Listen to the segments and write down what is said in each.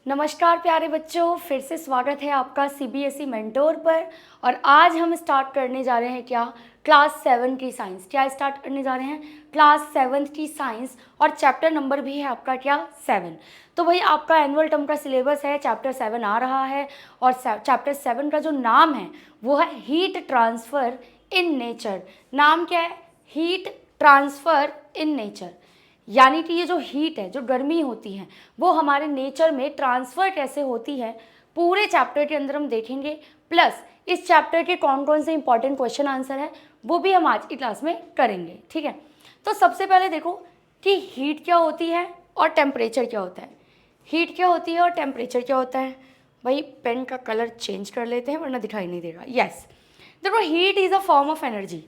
नमस्कार प्यारे बच्चों, फिर से स्वागत है आपका सीबीएसई मेंटोर पर। और आज हम स्टार्ट करने जा रहे हैं क्लास 7 की साइंस। क्या स्टार्ट करने जा रहे हैं? क्लास 7 की साइंस। और चैप्टर नंबर भी है आपका 7। तो भाई आपका एनुअल टर्म का सिलेबस है, चैप्टर 7 आ रहा है। और चैप्टर 7 का जो नाम है वो है हीट ट्रांसफ़र इन नेचर। नाम क्या है? Heat transfer in nature. यानी कि ये जो हीट है, जो गर्मी होती है, वो हमारे नेचर में ट्रांसफ़र कैसे होती है, पूरे चैप्टर के अंदर हम देखेंगे। प्लस इस चैप्टर के कौन कौन से इंपॉर्टेंट क्वेश्चन आंसर है वो भी हम आज की क्लास में करेंगे। ठीक है, तो सबसे पहले देखो कि हीट क्या होती है और टेम्परेचर क्या होता है। हीट क्या होती है और टेम्परेचर क्या होता है। भाई पेन का कलर चेंज कर लेते हैं वरना दिखाई नहीं देगा। यस, देखो heat is a form of energy.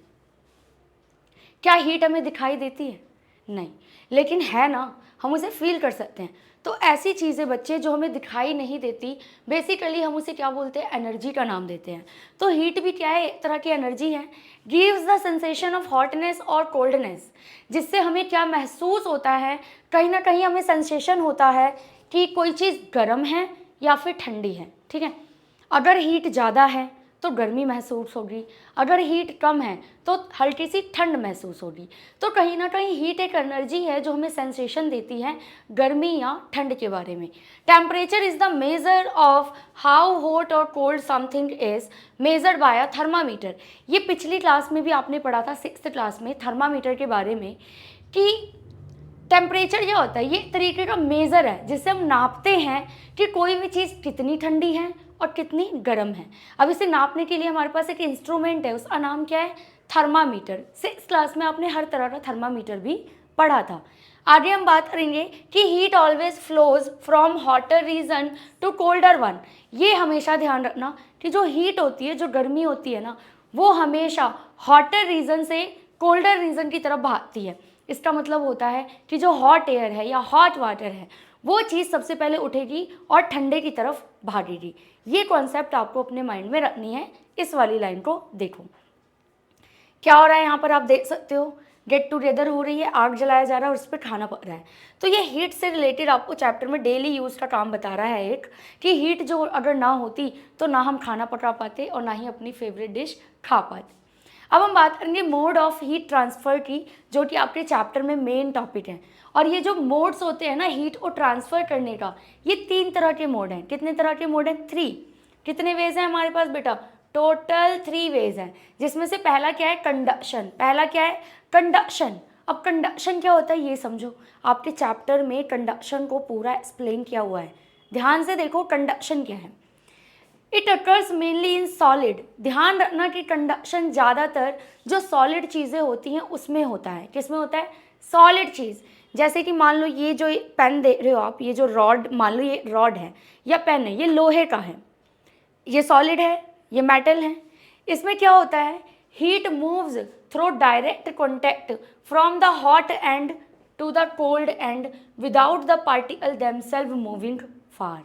क्या हीट हमें दिखाई देती है? नहीं, लेकिन है ना, हम उसे फील कर सकते हैं। तो ऐसी चीज़ें बच्चे जो हमें दिखाई नहीं देती, बेसिकली हम उसे क्या बोलते हैं? एनर्जी का नाम देते हैं। तो हीट भी क्या है? एक तरह की एनर्जी है। Gives the sensation of hotness और कोल्डनेस, जिससे हमें क्या महसूस होता है, कहीं ना कहीं हमें सेंसेशन होता है कि कोई चीज़ गर्म है या फिर ठंडी है। ठीक है, अगर हीट ज़्यादा है तो गर्मी महसूस होगी, अगर हीट कम है तो हल्की सी ठंड महसूस होगी। तो कहीं ना कहीं हीट एक एनर्जी है जो हमें सेंसेशन देती है गर्मी या ठंड के बारे में। Temperature is the measure of how hot और cold something is measured by a thermometer. ये पिछली क्लास में भी आपने पढ़ा था, 6th क्लास में, थर्मामीटर के बारे में, कि टेम्परेचर क्या होता है? ये एक तरीके का मेज़र है जिससे हम नापते हैं कि कोई भी चीज़ कितनी ठंडी है और कितनी गर्म है। अब इसे नापने के लिए हमारे पास एक इंस्ट्रूमेंट है, उसका नाम क्या है? थर्मामीटर। 6th क्लास में आपने हर तरह का थर्मामीटर भी पढ़ा था। आगे हम बात करेंगे कि heat always flows from hotter region to colder one. ये हमेशा ध्यान रखना कि जो हीट होती है, जो गर्मी होती है ना, वो हमेशा हॉटर रीजन से कोल्डर रीजन की तरफ भागती है। इसका मतलब होता है कि जो हॉट एयर है या हॉट वाटर है, वो चीज़ सबसे पहले उठेगी और ठंडे की तरफ भागेगी। ये कॉन्सेप्ट आपको अपने माइंड में रखनी है। इस वाली लाइन को देखो, क्या हो रहा है यहाँ पर आप देख सकते हो, गेट टुगेदर हो रही है, आग जलाया जा रहा है और उस पर खाना पक रहा है। तो ये हीट से रिलेटेड आपको चैप्टर में डेली यूज़ का काम बता रहा है एक, कि हीट जो अगर ना होती तो ना हम खाना पका पाते और ना ही अपनी फेवरेट डिश खा पाते। अब हम बात करेंगे मोड ऑफ हीट ट्रांसफ़र की, जो कि आपके चैप्टर में मेन टॉपिक है। और ये जो मोड्स होते हैं ना हीट को ट्रांसफ़र करने का, ये 3 तरह के मोड हैं। कितने तरह के मोड हैं? 3। कितने वेज हैं हमारे पास बेटा? टोटल 3 वेज हैं, जिसमें से पहला क्या है? कंडक्शन। पहला क्या है? कंडक्शन। अब कंडक्शन क्या होता है ये समझो, आपके चैप्टर में कंडक्शन को पूरा एक्सप्लेन किया हुआ है। ध्यान से देखो कंडक्शन क्या है। It occurs mainly in solid. ध्यान रखना कि कंडक्शन ज़्यादातर जो सॉलिड चीज़ें होती हैं उसमें होता है। किस में होता है? सॉलिड चीज़। जैसे कि मान लो ये जो पेन दे रहे हो आप, ये जो रॉड, मान लो ये रॉड है या पेन है, ये लोहे का है, ये सॉलिड है, ये मेटल है। इसमें क्या होता है? Heat moves through direct contact from the hot end to the cold end without the particle themselves moving far.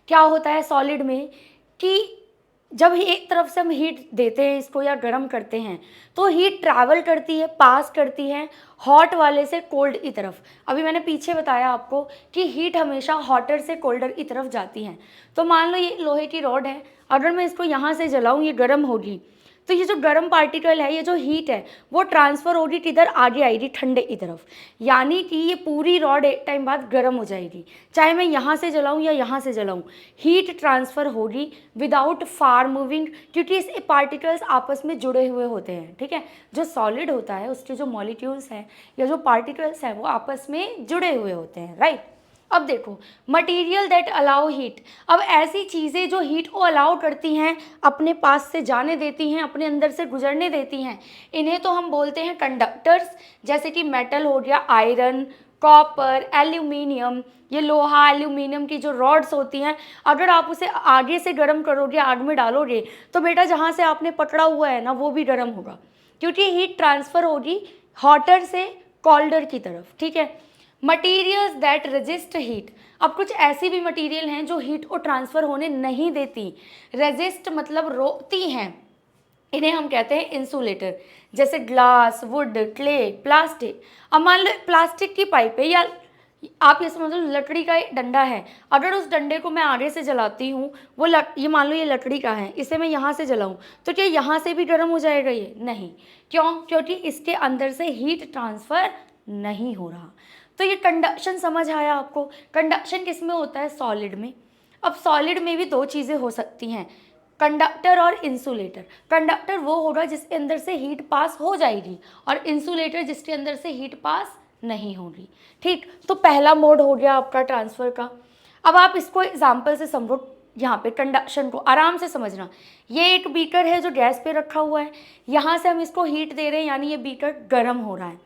क्या होता है सॉलिड में कि जब एक तरफ से हम हीट देते हैं इसको या गर्म करते हैं, तो हीट ट्रैवल करती है, पास करती है हॉट वाले से कोल्ड की तरफ। अभी मैंने पीछे बताया आपको कि हीट हमेशा हॉटर से कोल्डर की तरफ जाती है। तो मान लो ये लोहे की रॉड है, अगर मैं इसको यहाँ से जलाऊँ, ये गर्म होगी, तो ये जो गर्म पार्टिकल है, ये जो हीट है, वो ट्रांसफ़र होगी किधर? आगे आएगी ठंडे की तरफ। यानी कि ये पूरी रॉड एक टाइम बाद गर्म हो जाएगी, चाहे मैं यहाँ से जलाऊँ या यहाँ से जलाऊँ, हीट ट्रांसफ़र होगी विदाउट फार मूविंग, क्योंकि इस पार्टिकल्स आपस में जुड़े हुए होते हैं। ठीक है, जो सॉलिड होता है उसके जो मॉलिक्यूल्स हैं या जो पार्टिकल्स हैं वो आपस में जुड़े हुए होते हैं, राइट। अब देखो मटेरियल दैट अलाउ हीट। अब ऐसी चीज़ें जो हीट को अलाउ करती हैं, अपने पास से जाने देती हैं, अपने अंदर से गुजरने देती हैं, इन्हें तो हम बोलते हैं कंडक्टर्स। जैसे कि मेटल हो गया, आयरन, कॉपर, एल्यूमिनियम। ये लोहा एल्यूमिनियम की जो रॉड्स होती हैं, अगर आप उसे आगे से गर्म करोगे, आग में डालोगे, तो बेटा जहाँ से आपने पकड़ा हुआ है ना वो भी गर्म होगा, क्योंकि हीट ट्रांसफ़र होगी हॉटर से कोल्डर की तरफ। ठीक है, मटीरियल्स दैट रेजिस्ट हीट। अब कुछ ऐसी भी मटीरियल हैं जो हीट को ट्रांसफ़र होने नहीं देती, रेजिस्ट मतलब रोकती हैं, इन्हें हम कहते हैं इंसुलेटर। जैसे ग्लास, वुड, क्ले, प्लास्टिक। अब मान लो प्लास्टिक की पाइप है आप ये समझ लो लकड़ी का एक डंडा है, अगर उस डंडे को मैं आगे से जलाती हूँ, वो ये मान लो ये लकड़ी का है, इसे मैं यहाँ से जलाऊँ तो क्या यहाँ से भी गर्म हो जाएगा? ये नहीं। क्यों? क्योंकि इसके अंदर से हीट ट्रांसफ़र नहीं हो रहा। तो ये कंडक्शन समझ आया आपको? कंडक्शन किस में होता है? सॉलिड में। अब सॉलिड में भी दो चीज़ें हो सकती हैं, कंडक्टर और इंसुलेटर। कंडक्टर वो होगा जिसके अंदर से हीट पास हो जाएगी, और इंसुलेटर जिसके अंदर से हीट पास नहीं होगी। ठीक, तो पहला मोड हो गया आपका ट्रांसफ़र का। अब आप इसको एग्जाम्पल से समझो, यहाँ पे कंडक्शन को आराम से समझना। ये एक बीकर है जो गैस पे रखा हुआ है, यहाँ से हम इसको हीट दे रहे हैं, यानी ये बीकर गर्म हो रहा है।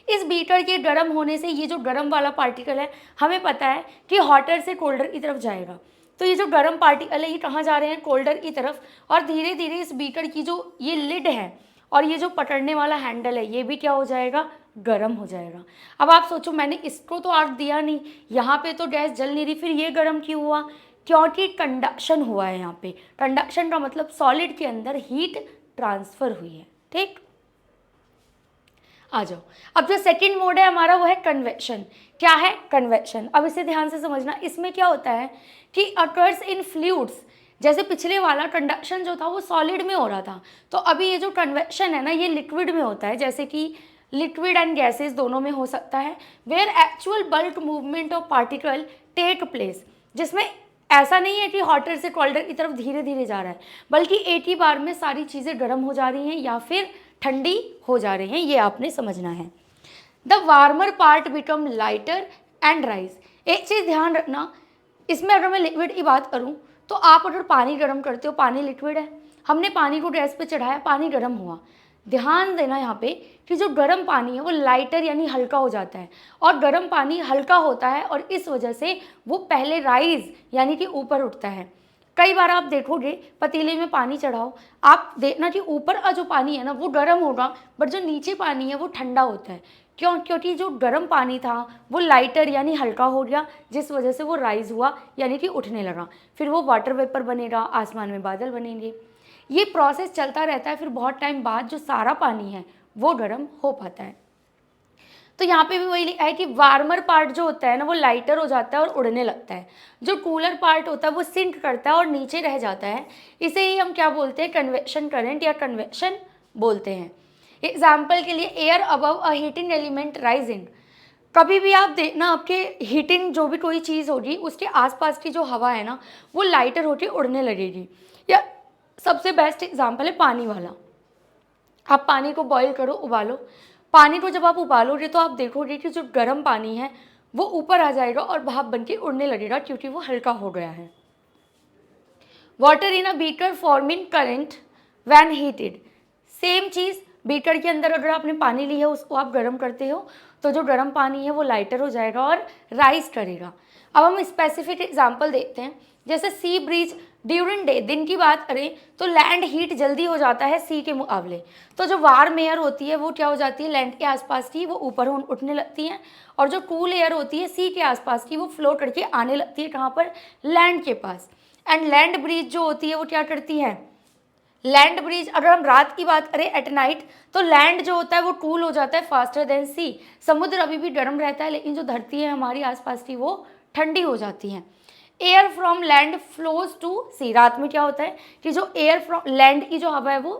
इस बीकर के गर्म होने से ये जो गर्म वाला पार्टिकल है, हमें पता है कि हॉटर से कोल्डर की तरफ जाएगा। तो ये जो गर्म पार्टिकल है ये कहाँ जा रहे हैं? कोल्डर की तरफ। और धीरे धीरे इस बीकर की जो ये लिड है और ये जो पकड़ने वाला हैंडल है, ये भी क्या हो जाएगा? गर्म हो जाएगा। अब आप सोचो, मैंने इसको तो आग दिया नहीं, यहाँ पे तो गैस जल नहीं रही, फिर ये गर्म क्यों हुआ? क्योंकि कंडक्शन हुआ है यहाँ पे। कंडक्शन का मतलब सॉलिड के अंदर हीट ट्रांसफ़र हुई है। ठीक, आ जाओ। अब जो सेकंड मोड है हमारा वो है कन्वेक्शन। क्या है? कन्वेक्शन। अब इसे ध्यान से समझना। इसमें क्या होता है कि अकर्स इन फ्लूइड्स। जैसे पिछले वाला कंडक्शन जो था वो सॉलिड में हो रहा था, तो अभी ये जो कन्वेक्शन है ना, ये लिक्विड में होता है, जैसे कि लिक्विड एंड गैसेस दोनों में हो सकता है। Where actual bulk movement of particle take place, जिसमें ऐसा नहीं है कि हॉटर से कोल्डर की तरफ धीरे धीरे जा रहा है, बल्कि एक ही बार में सारी चीज़ें गर्म हो जा रही हैं या फिर ठंडी हो जा रही हैं, ये आपने समझना है। The warmer part become lighter and rise. एक चीज़ ध्यान रखना, इसमें अगर मैं लिक्विड की बात करूं तो आप अगर पानी गर्म करते हो, पानी लिक्विड है, हमने पानी को गैस पे चढ़ाया, पानी गर्म हुआ, ध्यान देना यहाँ पे कि जो गर्म पानी है वो लाइटर यानी हल्का हो जाता है, और गर्म पानी हल्का होता है और इस वजह से वो पहले राइज यानी कि ऊपर उठता है। कई बार आप देखोगे पतीले में पानी चढ़ाओ, आप देखना कि ऊपर का जो पानी है ना वो गर्म होगा, बट जो नीचे पानी है वो ठंडा होता है। क्यों? क्योंकि जो गर्म पानी था वो लाइटर यानी हल्का हो गया, जिस वजह से वो राइज हुआ यानी कि उठने लगा। फिर वो वाटर वेपर बनेगा, आसमान में बादल बनेंगे। ये प्रोसेस चलता रहता है, फिर बहुत टाइम बाद जो सारा पानी है वो गर्म हो पाता है। तो यहाँ पे भी वही लिखा है कि वार्मर पार्ट जो होता है ना वो लाइटर हो जाता है और उड़ने लगता है, जो कूलर पार्ट होता है वो सिंक करता है और नीचे रह जाता है। इसे ही हम क्या बोलते हैं? कन्वेक्शन करंट या कन्वेक्शन बोलते हैं। एग्जाम्पल के लिए एयर अबव अ हीटिंग एलिमेंट राइजिंग। कभी भी आप देखना आपके हीटिंग जो भी कोई चीज़ होगी उसके आसपास की जो हवा है ना वो लाइटर होकर उड़ने लगेगी। या सबसे बेस्ट एग्जाम्पल है पानी वाला। आप पानी को बॉईल करो, उबालो, पानी को जब आप उबालोगे तो आप देखोगे कि जो गर्म पानी है वो ऊपर आ जाएगा और भाप बन के उड़ने लगेगा, क्योंकि वो हल्का हो गया है। Water in a beaker forming current when heated. Same cheese, beaker के अंदर अगर आपने पानी लिया है उसको आप गर्म करते हो तो जो गर्म पानी है वो लाइटर हो जाएगा और राइज करेगा। अब हम स्पेसिफिक एग्जांपल देखते हैं, जैसे सी ब्रीज ड्यूरिंग डे, दिन की बात करें तो लैंड हीट जल्दी हो जाता है सी के मुकाबले। तो जो वार्म एयर होती है वो क्या हो जाती है? लैंड के आसपास की वो ऊपर उठने लगती है, और जो कूल एयर होती है सी के आसपास की वो फ्लो करके आने लगती है कहाँ पर? लैंड के पास। एंड लैंड ब्रीज जो होती है वो क्या करती है? लैंड ब्रीज, अगर हम रात की बात करें एट नाइट, तो लैंड जो होता है वो कूल हो जाता है फास्टर देन सी। समुद्र अभी भी गर्म रहता है, लेकिन जो धरती है हमारी आसपास की वो ठंडी हो जाती है। Air from land flows to sea. रात में क्या होता है कि जो एयर फ्रॉम लैंड की जो हवा है वो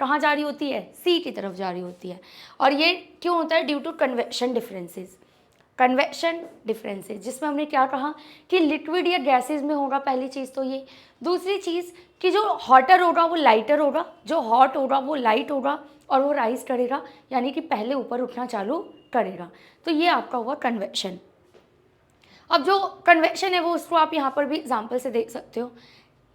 कहाँ जा रही होती है? सी की तरफ जा रही होती है। और ये क्यों होता है? Due to convection differences. Convection differences जिसमें हमने क्या कहा कि लिक्विड या गैसेज में होगा, पहली चीज़ तो ये। दूसरी चीज़ कि जो हॉटर होगा वो लाइटर होगा, जो हॉट होगा वो लाइट होगा, और वो राइज करेगा यानी कि पहले ऊपर उठना चालू करेगा। तो ये आपका हुआ कन्वेक्शन। अब जो कन्वेक्शन है वो उसको आप यहाँ पर भी एग्जाम्पल से देख सकते हो।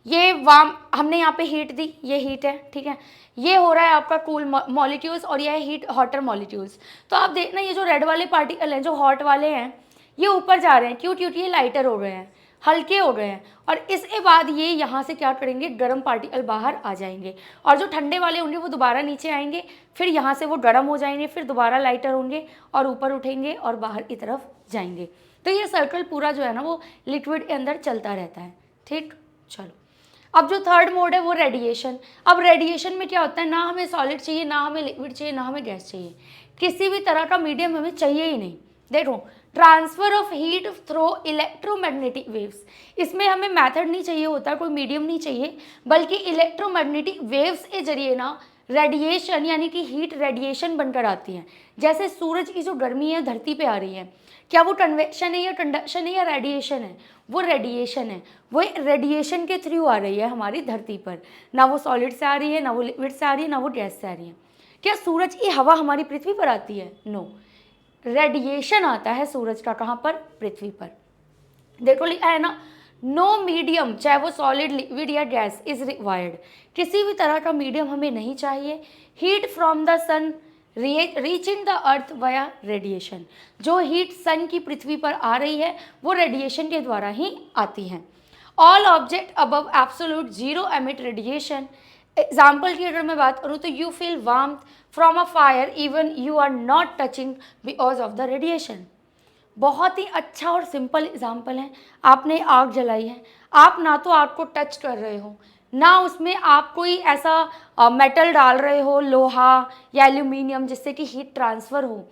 ये वार्म, हमने यहाँ पे हीट दी, ये हीट है, ठीक है, ये हो रहा है आपका कूल मॉलिक्यूल्स और ये है हीट हॉटर मॉलिक्यूल्स। तो आप देखना ये जो रेड वाले पार्टिकल हैं, जो हॉट वाले हैं, ये ऊपर जा रहे हैं, क्यों? क्योंकि ये लाइटर हो गए हैं, हल्के हो गए हैं, और इसके बाद ये यहाँ से क्या करेंगे? गर्म पार्टिकल बाहर आ जाएंगे, और जो ठंडे वाले होंगे वो दोबारा नीचे आएंगे, फिर यहाँ से वो गर्म हो जाएंगे, फिर दोबारा लाइटर होंगे और ऊपर उठेंगे और बाहर की तरफ जाएंगे। तो ये सर्कल पूरा जो है ना वो लिक्विड के अंदर चलता रहता है। ठीक, चलो अब जो थर्ड मोड है वो रेडिएशन। अब रेडिएशन में क्या होता है? ना हमें सॉलिड चाहिए, ना हमें लिक्विड चाहिए, ना हमें गैस चाहिए, किसी भी तरह का मीडियम हमें चाहिए ही नहीं। देखो transfer of heat through electromagnetic waves. इसमें हमें मेथड नहीं चाहिए होता, कोई मीडियम नहीं चाहिए, बल्कि इलेक्ट्रोमैग्नेटिक वेव्स के जरिए ना रेडिएशन यानी कि हीट रेडिएशन बनकर आती है। जैसे सूरज की जो गर्मी है धरती पे आ रही है, क्या वो कन्वेक्शन है या कंडक्शन है या रेडिएशन है? वो रेडिएशन है। वो रेडिएशन के थ्रू आ रही है हमारी धरती पर, ना वो सॉलिड से आ रही है, ना वो लिक्विड से आ रही है, ना वो गैस से आ रही है। क्या सूरज की हवा हमारी पृथ्वी पर आती है? नो, रेडिएशन आता है सूरज का। कहाँ पर? पृथ्वी पर। देखो लिखा है ना, नो मीडियम, चाहे वो सॉलिड, लिक्विड या गैस, इज रिक्वायर्ड। किसी भी तरह का मीडियम हमें नहीं चाहिए। Heat from the sun reaching the earth via radiation. जो हीट सन की पृथ्वी पर आ रही है वो रेडिएशन के द्वारा ही आती है। All object above absolute zero emit radiation. Example की अगर मैं बात करूँ तो you feel warmth from a fire even you are not touching because of the radiation. बहुत ही अच्छा और सिंपल एग्जाम्पल है। आपने आग जलाई है, आप ना तो आग को टच कर रहे हो, ना उसमें आप कोई ऐसा मेटल डाल रहे हो, लोहा या एल्यूमिनियम, जिससे कि हीट ट्रांसफ़र हो।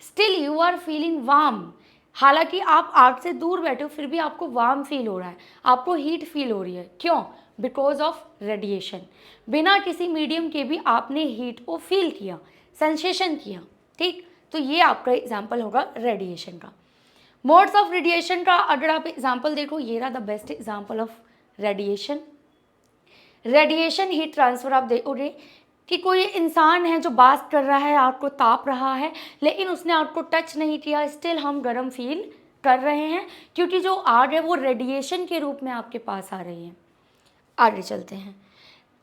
Still you are feeling warm. हालांकि आप आग से दूर बैठे हो फिर भी आपको वार्म फील हो रहा है, आपको हीट फील हो रही है। क्यों? Because of radiation. बिना किसी मीडियम के भी आपने हीट को फील किया, सेंसेशन किया। ठीक, तो ये आपका एग्जाम्पल होगा रेडिएशन का। मोड्स ऑफ रेडिएशन का अगर आप एग्जाम्पल देखो, ये रहा the best example of radiation. Radiation heat transfer आप देखोगे कि कोई इंसान है जो बात कर रहा है, आग को ताप रहा है, लेकिन उसने आग को टच नहीं किया, स्टिल हम गर्म फील कर रहे हैं, क्योंकि जो आग है वो रेडिएशन के रूप में आपके पास आ रही है। आगे चलते हैं।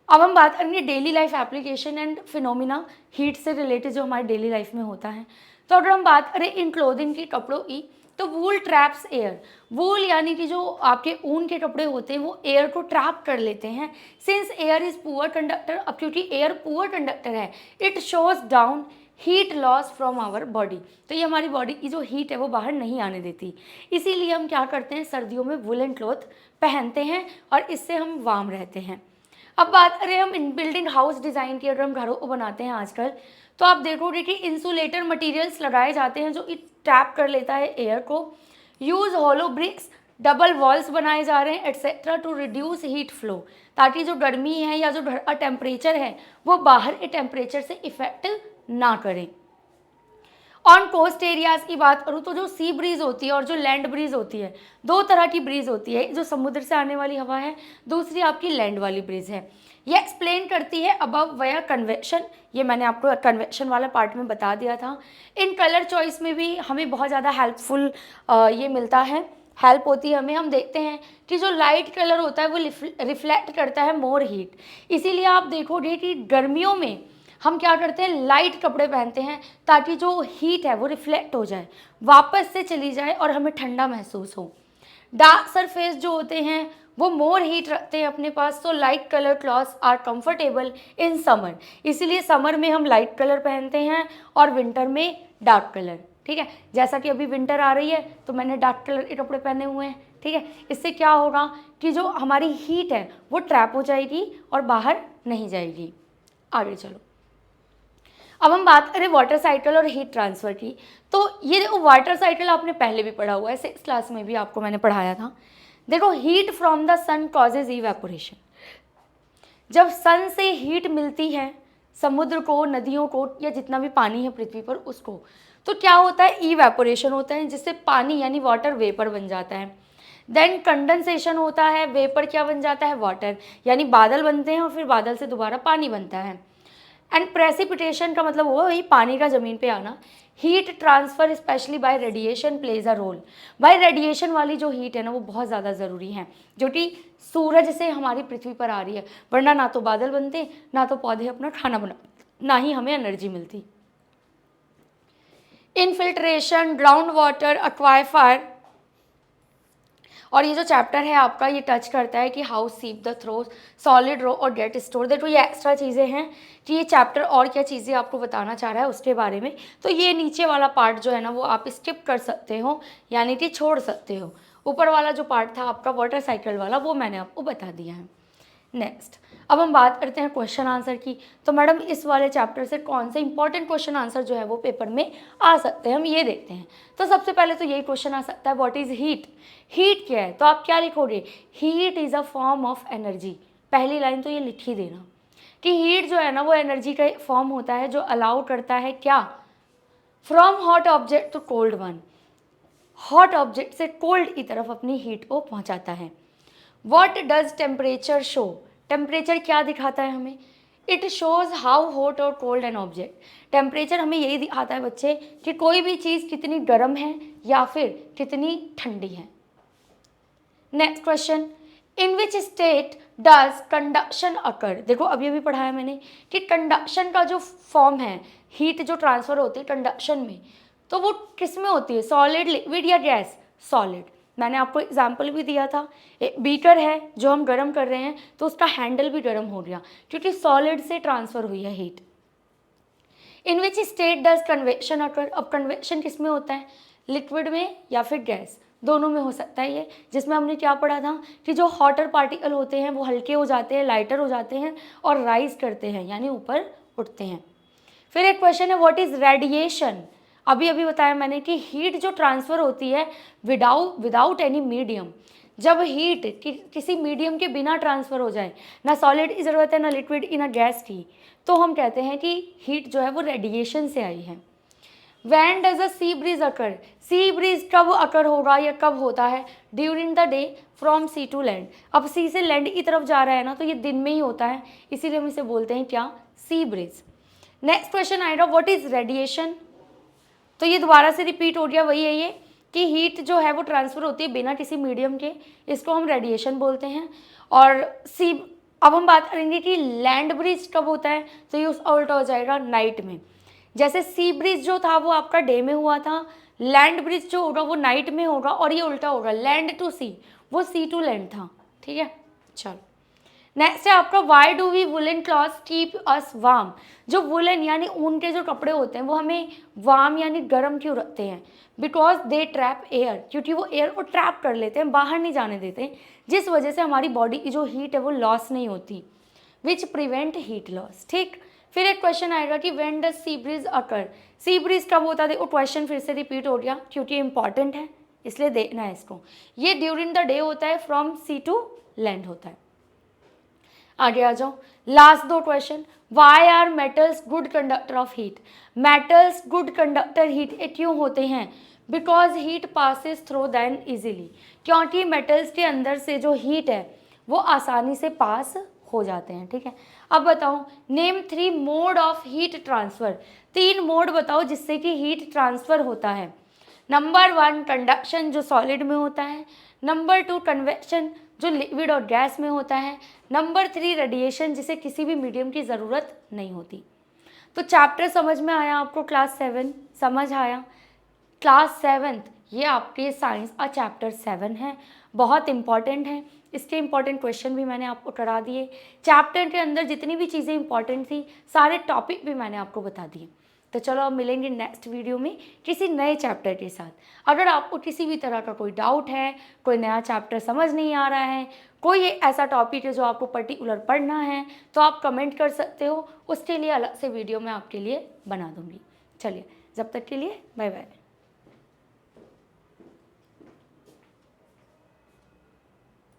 अब हम बात करेंगे daily life application and phenomena, heat से रिलेटेड जो हमारे डेली लाइफ में होता है। तो अगर हम बात करें इन क्लोथिंग की, कपड़ों की, तो वूल ट्रैप्स एयर। वूल यानी कि जो आपके ऊन के कपड़े होते हैं वो एयर को ट्रैप कर लेते हैं। Since air is poor conductor, अब क्योंकि एयर पुअर कंडक्टर है, it shows down heat loss from our body. तो ये हमारी बॉडी की जो हीट है वो बाहर नहीं आने देती। इसीलिए हम क्या करते हैं, सर्दियों में वुलन क्लॉथ पहनते हैं और इससे हम वार्म रहते हैं। अब बात करें हम इन बिल्डिंग हाउस डिज़ाइन की, अगर हम घरों को बनाते हैं आजकल, तो आप देखोगे कि इंसुलेटर मटेरियल्स लगाए जाते हैं जो ट्रैप कर लेता है एयर को। Use hollow bricks, double walls बनाए जा रहे हैं etcetera to reduce heat flow, ताकि जो गर्मी है या जो घर का टेम्परेचर है वो बाहर के टेम्परेचर से इफेक्ट ना करें। ऑन कोस्ट एरियाज़ की बात करूँ तो जो सी ब्रीज होती है और जो लैंड ब्रीज होती है, दो तरह की ब्रीज होती है, जो समुद्र से आने वाली हवा है, दूसरी आपकी लैंड वाली ब्रीज है। ये एक्सप्लेन करती है अबव वया कन्वेक्शन। ये मैंने आपको कन्वेक्शन वाला पार्ट में बता दिया था। इन कलर चॉइस में भी हमें बहुत ज़्यादा हेल्पफुल ये मिलता है, हेल्प होती है हमें। हम देखते हैं कि जो लाइट कलर होता है वो रिफ्लेक्ट करता है मोर हीट, इसीलिए आप देखोगे कि गर्मियों में हम क्या करते हैं, लाइट कपड़े पहनते हैं ताकि जो हीट है वो रिफ्लेक्ट हो जाए, वापस से चली जाए और हमें ठंडा महसूस हो। डार्क सरफेस जो होते हैं वो मोर हीट रखते हैं अपने पास, तो light colour clothes are comfortable in summer. इसीलिए समर में हम लाइट कलर पहनते हैं और विंटर में डार्क कलर। ठीक है, जैसा कि अभी विंटर आ रही है तो मैंने डार्क कलर के कपड़े पहने हुए हैं। ठीक है, इससे क्या होगा कि जो हमारी हीट है वो ट्रैप हो जाएगी और बाहर नहीं जाएगी। आगे चलो, अब हम बात करें वाटर साइकिल और हीट ट्रांसफ़र की। तो ये देखो, वाटर साइकिल आपने पहले भी पढ़ा हुआ है, 6th क्लास में भी आपको मैंने पढ़ाया था। देखो, heat from the sun causes evaporation. जब सन से हीट मिलती है समुद्र को, नदियों को, या जितना भी पानी है पृथ्वी पर उसको, तो क्या होता है, इवेपोरेशन होता है, जिससे पानी यानी वाटर वेपर बन जाता है। देन कंडेंसेशन होता है, वेपर क्या बन जाता है, वाटर, यानी बादल बनते हैं और फिर बादल से दोबारा पानी बनता है। एंड प्रेसिपिटेशन का मतलब वो ही पानी का ज़मीन पे आना। Heat transfer specially by radiation plays a role. By radiation वाली जो हीट है ना वो बहुत ज़्यादा ज़रूरी है, जो कि सूरज से हमारी पृथ्वी पर आ रही है, वरना ना तो बादल बनते, ना तो पौधे अपना खाना बना, ना ही हमें एनर्जी मिलती। इनफिल्ट्रेशन, ग्राउंड वाटर, एक्वाफायर, और ये जो चैप्टर है आपका ये टच करता है कि हाउ सीप द थ्रो सॉलिड रो और गेट स्टोर। देखो ये एक्स्ट्रा चीज़ें हैं कि ये चैप्टर और क्या चीज़ें आपको बताना चाह रहा है उसके बारे में। तो ये नीचे वाला पार्ट जो है ना वो आप स्किप कर सकते हो, यानी कि छोड़ सकते हो। ऊपर वाला जो पार्ट था आपका वाटर साइकिल वाला वो मैंने आपको बता दिया है। नेक्स्ट, अब हम बात करते हैं क्वेश्चन आंसर की। तो मैडम इस वाले चैप्टर से कौन से इंपॉर्टेंट क्वेश्चन आंसर जो है वो पेपर में आ सकते हैं, हम ये देखते हैं। तो सबसे पहले तो यही क्वेश्चन आ सकता है, व्हाट इज हीट। हीट क्या है, तो आप क्या लिखोगे, heat is a form of energy. पहली लाइन तो ये लिख ही देना कि हीट जो है ना वो एनर्जी का फॉर्म होता है जो अलाउ करता है क्या, from hot object to cold one, hot object से कोल्ड की तरफ अपनी हीट को पहुंचाता है। What does temperature show, temperature क्या दिखाता है हमें, इट शोज हाउ हॉट और कोल्ड एन ऑब्जेक्ट। टेम्परेचर हमें यही दिखाता है बच्चे कि कोई भी चीज़ कितनी गर्म है या फिर कितनी ठंडी है। Next question, in which state does conduction occur. देखो अभी अभी पढ़ाया मैंने कि कंडक्शन का जो फॉर्म है, हीट जो ट्रांसफर होती है कंडक्शन में, तो वो किस में होती है, सॉलिड, लिक्विड या गैस, सॉलिड। मैंने आपको एग्जाम्पल भी दिया था, एक बीकर है जो हम गर्म कर रहे हैं तो उसका हैंडल भी गर्म हो गया क्योंकि सॉलिड से ट्रांसफर हुई है heat. In which state does convection occur, अब कन्वेक्शन किस में होता है, लिक्विड में या फिर गैस, दोनों में हो सकता है ये, जिसमें हमने क्या पढ़ा था कि जो हॉटर पार्टिकल होते हैं वो हल्के हो जाते हैं, लाइटर हो जाते हैं और राइज करते हैं यानी ऊपर उठते हैं। फिर एक क्वेश्चन है, व्हाट इज रेडिएशन। अभी अभी बताया मैंने कि हीट जो ट्रांसफ़र होती है विदाउट एनी मीडियम, जब हीट किसी मीडियम के बिना ट्रांसफ़र हो जाए, ना सॉलिड की ज़रूरत है ना लिक्विड की ना गैस की, तो हम कहते हैं कि हीट जो है वो रेडिएशन से आई है। When does a sea breeze occur, sea breeze कब अकर होगा या कब होता है, during the day from sea to land. अब सी से लैंड की तरफ जा रहा है ना तो ये दिन में ही होता है, इसीलिए हम इसे बोलते हैं क्या, सी ब्रीज। नेक्स्ट क्वेश्चन आएगा, व्हाट इज रेडिएशन। तो ये दोबारा से रिपीट हो गया, वही है ये कि हीट जो है वो ट्रांसफ़र होती है बिना किसी मीडियम के, इसको हम रेडिएशन बोलते हैं। और सी, अब हम बात करेंगे कि लैंड ब्रिज कब होता है, तो ये उसका उल्टा हो जाएगा नाइट में। जैसे सी ब्रिज जो था वो आपका डे में हुआ था, लैंड ब्रिज जो होगा वो नाइट में होगा, और ये उल्टा होगा, लैंड टू सी, वो सी टू लैंड था, ठीक है। चलो नेक्स्ट है आपका, why do we woollen clothes keep us warm. जो वुलन यानी ऊन के जो कपड़े होते हैं वो हमें वार्म यानी गर्म क्यों रखते हैं, बिकॉज दे ट्रैप एयर, क्योंकि वो एयर को ट्रैप कर लेते हैं, बाहर नहीं जाने देते, जिस वजह से हमारी बॉडी की जो हीट है वो लॉस नहीं होती, विच प्रिवेंट हीट लॉस, ठीक। फिर एक क्वेश्चन आएगा कि when does she breeze occur, sea breeze कब होता है, देखो क्वेश्चन फिर से रिपीट हो गया क्योंकि इंपॉर्टेंट है इसलिए देखना है इसको। ये ड्यूरिंग द डे होता है, फ्रॉम सी टू लैंड होता है। आगे आ जाओ, लास्ट दो question, why are metals good conductor of heat. Metals good conductor heat क्यों होते हैं, because heat passes through then easily, क्योंकि मेटल्स के अंदर से जो हीट है वो आसानी से पास हो जाते हैं, ठीक है। अब बताओ, name 3 mode of heat transfer, 3 mode बताओ जिससे कि हीट ट्रांसफ़र होता है। नंबर 1 कंडक्शन जो सॉलिड में होता है, नंबर 2 कन्वेक्शन जो लिक्विड और गैस में होता है, नंबर 3 रेडिएशन जिसे किसी भी मीडियम की ज़रूरत नहीं होती। तो चैप्टर समझ में आया आपको, क्लास 7 समझ आया। क्लास 7 ये आपके साइंस का चैप्टर 7 है, बहुत इंपॉर्टेंट है, इसके इंपॉर्टेंट क्वेश्चन भी मैंने आपको करा दिए। चैप्टर के अंदर जितनी भी चीज़ें इंपॉर्टेंट थी सारे टॉपिक भी मैंने आपको बता दिए। तो चलो अब मिलेंगे नेक्स्ट वीडियो में किसी नए चैप्टर के साथ। अगर आपको किसी भी तरह का कोई डाउट है, कोई नया चैप्टर समझ नहीं आ रहा है, कोई ऐसा टॉपिक है जो आपको पर्टिकुलर पढ़ना है, तो आप कमेंट कर सकते हो, उसके लिए अलग से वीडियो मैं आपके लिए बना दूँगी। चलिए, जब तक के लिए बाय बाय।